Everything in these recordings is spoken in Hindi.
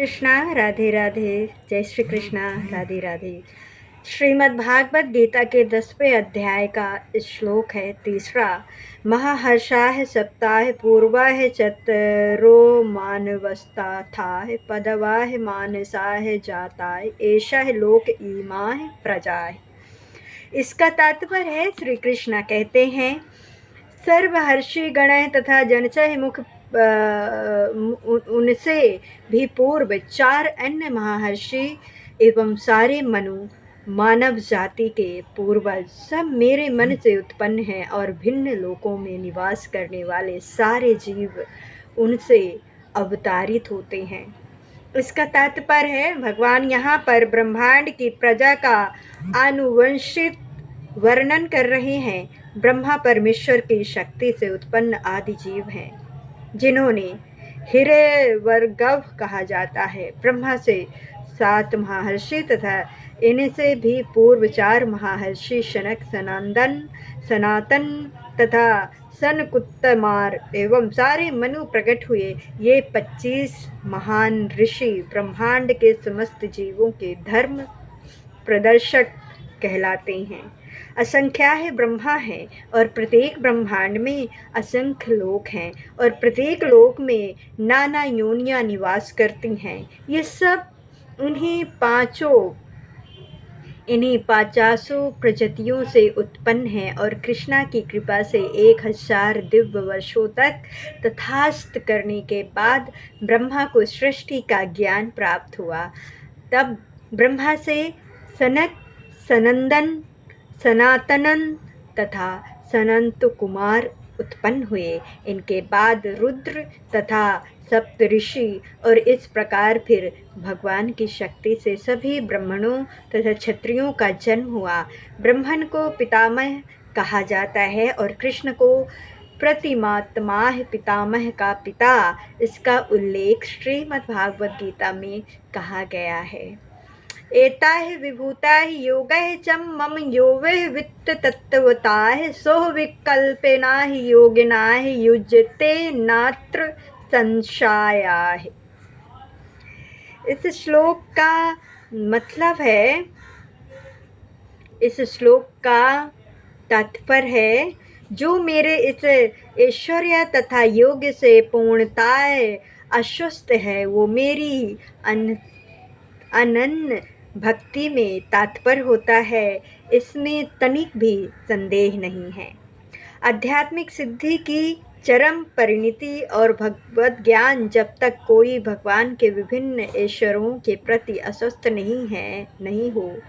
कृष्णा, राधे राधे। जय श्री कृष्णा, राधे राधे। श्रीमद् भागवत गीता के 10वें अध्याय का श्लोक है 3। महाहर्षाः सप्ताह पूर्वाः चतरो मानवस्ताथाः पदवाः मानसाः जाताः एषः लोक इमाः प्रजाः। इसका तात्पर्य है, श्री कृष्ण कहते हैं, सर्वहर्षि गण तथा जनचय मुख उनसे भी पूर्व 4 अन्य महर्षि एवं सारे मनु मानव जाति के पूर्वज सब मेरे मन से उत्पन्न हैं और भिन्न लोकों में निवास करने वाले सारे जीव उनसे अवतारित होते हैं। इसका तात्पर्य है, भगवान यहाँ पर ब्रह्मांड की प्रजा का आनुवंशिक वर्णन कर रहे हैं। ब्रह्मा परमेश्वर की शक्ति से उत्पन्न आदि जीव हैं, जिन्होंने हिरण्यवर्गव कहा जाता है। ब्रह्मा से 7 महर्षि तथा इनसे भी पूर्व 4 महर्षि शनक, सनातन तथा सनकुत्तमार एवं सारे मनु प्रकट हुए। ये 25 महान ऋषि ब्रह्मांड के समस्त जीवों के धर्म प्रदर्शक कहलाते हैं। असंख्याः ब्रह्मा हैं और प्रत्येक ब्रह्मांड में असंख्य लोक हैं और प्रत्येक लोक में नाना योनियां निवास करती हैं। ये सब इन्हीं 50 प्रजातियों से उत्पन्न हैं और कृष्णा की कृपा से 1000 दिव्य वर्षों तक तथास्थ करने के बाद ब्रह्मा को सृष्टि का ज्ञान प्राप्त हुआ। तब ब्रह्मा से सनक, सनंदन, सनातनन तथा सनंत कुमार उत्पन्न हुए। इनके बाद रुद्र तथा सप्तऋषि और इस प्रकार फिर भगवान की शक्ति से सभी ब्राह्मणों तथा क्षत्रियों का जन्म हुआ। ब्रह्मन को पितामह कहा जाता है और कृष्ण को प्रतिमात्माः पितामह का पिता। इसका उल्लेख श्रीमद् भागवत गीता में कहा गया है। एताः विभूताः योगैः च मम यो वै वित्त तत्त्वताः सो विकल्पेनाः योगिनाः युज्यते नात्र संशयाः। इस श्लोक का मतलब है, इस श्लोक का तात्पर्य है, जो मेरे इस ऐश्वर्य तथा योग से पूर्णतः आश्वस्त है वो मेरी अनन्य भक्ति में तात्पर्य होता है। इसमें तनिक भी संदेह नहीं है। आध्यात्मिक सिद्धि की चरम परिणति और भगवत ज्ञान जब तक कोई भगवान के विभिन्न ऐश्वर्यों के प्रति आसक्त नहीं हो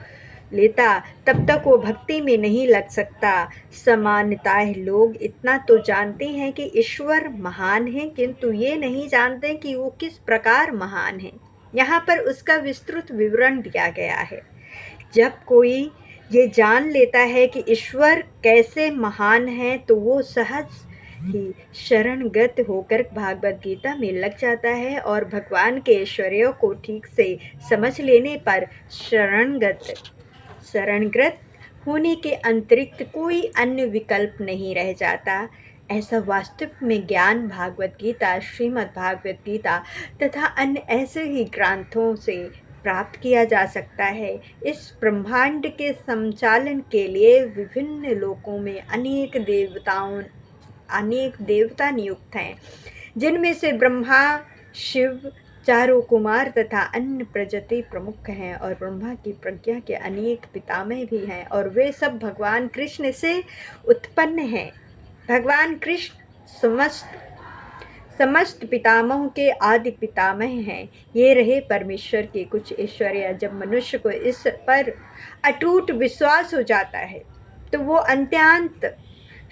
लेता, तब तक वो भक्ति में नहीं लग सकता। सामान्यतः लोग इतना तो जानते हैं कि ईश्वर महान है, किंतु ये नहीं जानते कि वो किस प्रकार महान है। यहाँ पर उसका विस्तृत विवरण दिया गया है। जब कोई ये जान लेता है कि ईश्वर कैसे महान है, तो वो सहज ही शरणगत होकर भागवत गीता में लग जाता है और भगवान के ऐश्वर्यों को ठीक से समझ लेने पर शरणगत होने के अतिरिक्त कोई अन्य विकल्प नहीं रह जाता। ऐसा वास्तव में ज्ञान भागवत गीता, श्रीमद् भागवत गीता तथा अन्य ऐसे ही ग्रंथों से प्राप्त किया जा सकता है। इस ब्रह्मांड के संचालन के लिए विभिन्न लोकों में अनेक देवता नियुक्त हैं, जिनमें से ब्रह्मा, शिव, चारों कुमार तथा अन्य प्रजाति प्रमुख हैं और ब्रह्मा की प्रज्ञा के अनेक पितामह भी हैं और वे सब भगवान कृष्ण से उत्पन्न हैं। भगवान कृष्ण समस्त पितामहों के आदि पितामह हैं। ये रहे परमेश्वर के कुछ ऐश्वर्य। जब मनुष्य को इस पर अटूट विश्वास हो जाता है, तो वो अत्यंत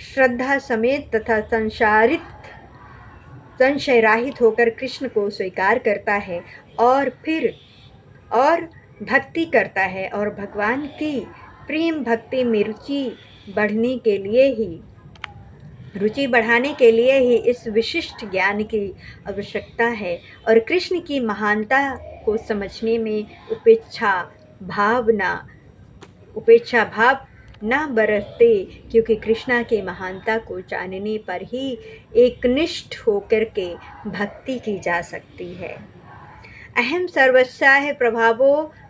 श्रद्धा समेत तथा संशय रहित होकर कृष्ण को स्वीकार करता है और भक्ति करता है और भगवान की प्रेम भक्ति में रुचि बढ़ाने के लिए ही इस विशिष्ट ज्ञान की आवश्यकता है। और कृष्ण की महानता को समझने में उपेक्षा भाव न बरते, क्योंकि कृष्णा की महानता को जानने पर ही एकनिष्ठ होकर के भक्ति की जा सकती है। अहम सर्वस्याः प्रभावो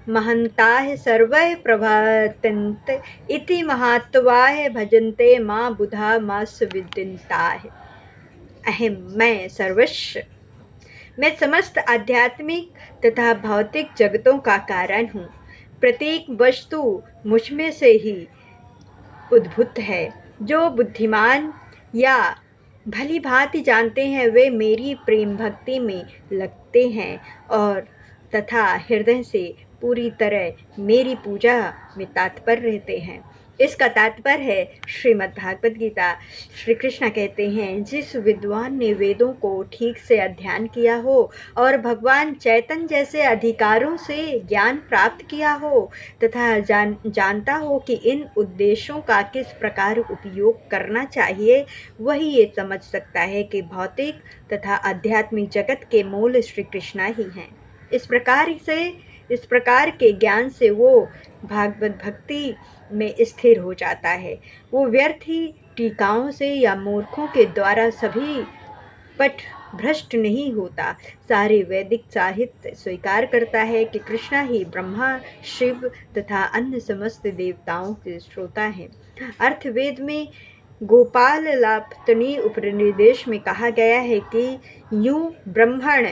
महन्ताः सर्वैः प्रभातन्त इति महात्वाः भजन्ते मां बुधा मास विदिताः। अहम मैं सर्वस्व, मैं समस्त आध्यात्मिक तथा भौतिक जगतों का कारण हूँ। प्रत्येक वस्तु मुझमें से ही उद्भूत है। जो बुद्धिमान या भली भांति जानते हैं वे मेरी प्रेम भक्ति में लगते हैं और तथा हृदय से पूरी तरह मेरी पूजा में तत्पर रहते हैं। इसका तात्पर्य है श्रीमद् भागवत गीता। श्री कृष्ण कहते हैं, जिस विद्वान ने वेदों को ठीक से अध्ययन किया हो और भगवान चैतन्य जैसे अधिकारों से ज्ञान प्राप्त किया हो तथा जानता हो कि इन उद्देश्यों का किस प्रकार उपयोग करना चाहिए, वही ये समझ सकता है कि भौतिक तथा आध्यात्मिक जगत के मूल श्री कृष्ण ही हैं। इस प्रकार के ज्ञान से वो भागवत भक्ति में स्थिर हो जाता है। वो व्यर्थ ही टीकाओं से या मूर्खों के द्वारा सभी पट भ्रष्ट नहीं होता। सारे वैदिक साहित्य स्वीकार करता है कि कृष्णा ही ब्रह्मा, शिव तथा अन्य समस्त देवताओं के श्रोता हैं। अर्थवेद में गोपाल लापतनी उपनिषद में कहा गया है कि यूं ब्रह्मण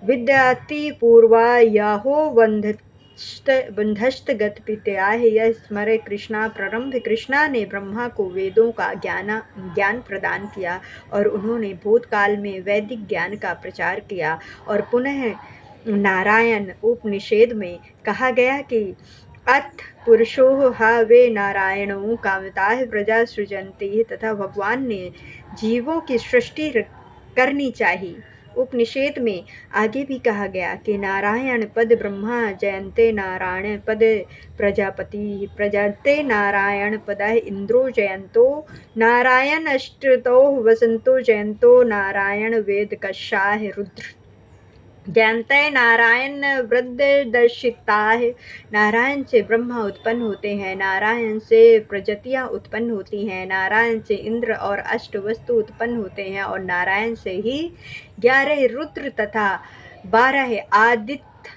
विद्याति पूर्वा याहो बंधस्त गतपित्याह यह स्मरे कृष्णा प्रारंभ। कृष्णा ने ब्रह्मा को वेदों का ज्ञान प्रदान किया और उन्होंने भूतकाल में वैदिक ज्ञान का प्रचार किया। और पुनः नारायण उपनिषद में कहा गया कि अथ पुरुषो हा वे नारायणों कामताः प्रजा सृजन्ति, तथा भगवान ने जीवों की सृष्टि करनी चाहिए। उपनिषद में आगे भी कहा गया कि नारायण पद ब्रह्मा जयन्ते नारायण पद प्रजापति प्रजन्ते नारायण पद इंद्रो जयंतो नारायण अष्टतो वसंतो जयंतो नारायण वेद कशाह रुद्र जयंते नारायण वृद्ध दर्शिता है। नारायण से ब्रह्मा उत्पन्न होते हैं, नारायण से प्रजातियाँ उत्पन्न होती हैं, नारायण से इंद्र और अष्ट वस्तु उत्पन्न होते हैं और नारायण से ही 11 रुद्र तथा 12 आदित्य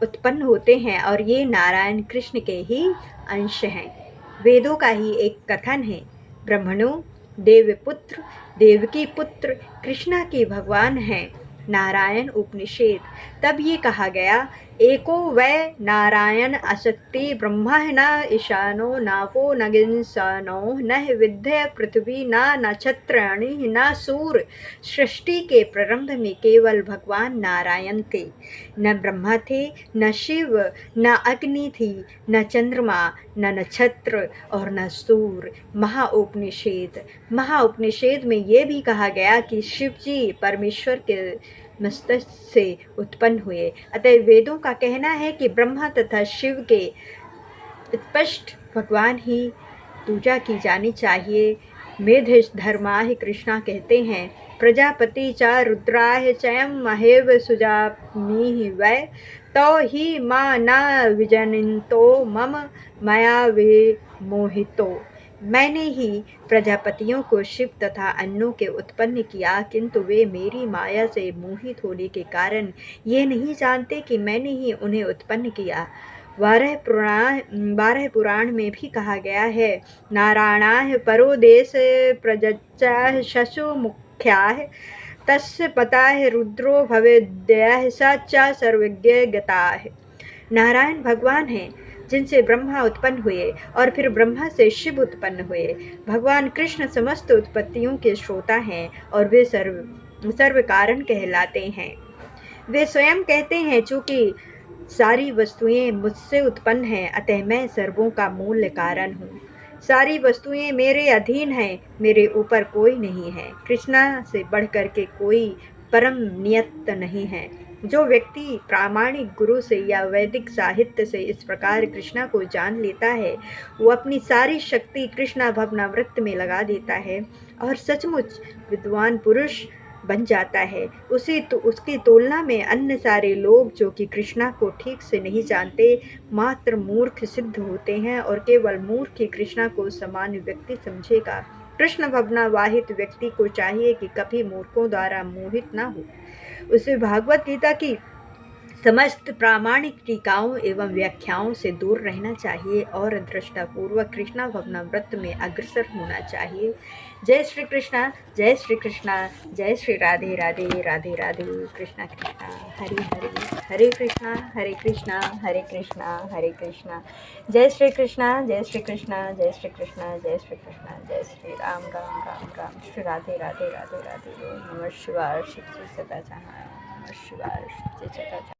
उत्पन्न होते हैं और ये नारायण कृष्ण के ही अंश हैं। वेदों का ही एक कथन है, ब्रह्मणो देवपुत्र देवकी पुत्र कृष्णा के भगवान हैं नारायण उपनिषद। तब ये कहा गया, एको वै नारायण असक्ति ब्रह्मा न ईशानो नापो नगिंसानो न विद्य पृथ्वी न नक्षत्राणि न सूर्य। सृष्टि के प्रारंभ में केवल भगवान नारायण थे, न ब्रह्मा थे, न शिव, न अग्नि थी, न चंद्रमा, न नक्षत्र और न सूर्य। महाउपनिषद में ये भी कहा गया कि शिव जी परमेश्वर के मस्तिष्क से उत्पन्न हुए। अतः वेदों का कहना है कि ब्रह्मा तथा शिव के स्पष्ट भगवान ही पूजा की जानी चाहिए। मेध धर्माः कृष्णा कहते हैं, प्रजापति च रुद्राः चयं महेव सुजामि वै तो ही मां न विजनितो मम मया विमोहितो। मैंने ही प्रजापतियों को शिव तथा अन्यों के उत्पन्न किया, किंतु वे मेरी माया से मोहित होने के कारण ये नहीं जानते कि मैंने ही उन्हें उत्पन्न किया। 12 पुराण में भी कहा गया है, नारायणाः परो देश प्रजच्चाः शशु मुख्याः तस्य पताः रुद्रो भवेद्यः स च सर्वज्ञ गताः। नारायण भगवान हैं जिनसे ब्रह्मा उत्पन्न हुए और फिर ब्रह्मा से शिव उत्पन्न हुए। भगवान कृष्ण समस्त उत्पत्तियों के श्रोता हैं और वे सर्व कारण कहलाते हैं। वे स्वयं कहते हैं, चूँकि सारी वस्तुएं मुझसे उत्पन्न हैं अतः मैं सर्वों का मूल कारण हूँ। सारी वस्तुएं मेरे अधीन हैं, मेरे ऊपर कोई नहीं है। कृष्णा से बढ़कर के कोई परम नियत नहीं है। जो व्यक्ति प्रामाणिक गुरु से या वैदिक साहित्य से इस प्रकार कृष्णा को जान लेता है, वो अपनी सारी शक्ति कृष्णा भवनामृत में लगा देता है और सचमुच विद्वान पुरुष बन जाता है। उसकी तुलना में अन्य सारे लोग जो कि कृष्णा को ठीक से नहीं जानते, मात्र मूर्ख सिद्ध होते हैं और केवल मूर्ख ही कृष्णा को सामान्य व्यक्ति समझेगा। कृष्ण भवनावाहित व्यक्ति को चाहिए कि कभी मूर्खों द्वारा मोहित न हो। उसे भागवत गीता की समस्त प्रामाणिक टीकाओं एवं व्याख्याओं से दूर रहना चाहिए और दृष्टापूर्वक कृष्णा भवनाव्रत में अग्रसर होना चाहिए। जय श्री कृष्णा, जय श्री कृष्णा, जय श्री राधे राधे, राधे राधे, कृष्णा कृष्णा, हरे हरे, हरे कृष्णा हरे कृष्णा, हरे कृष्णा हरे कृष्णा, जय श्री कृष्णा, जय श्री कृष्णा, जय श्री कृष्णा, जय श्री कृष्णा, जय श्री राम राम राम राम, श्री राधे राधे, राधे राधे, नमः शिवाय, शिव सदा नमः शिवाय, शिव सदा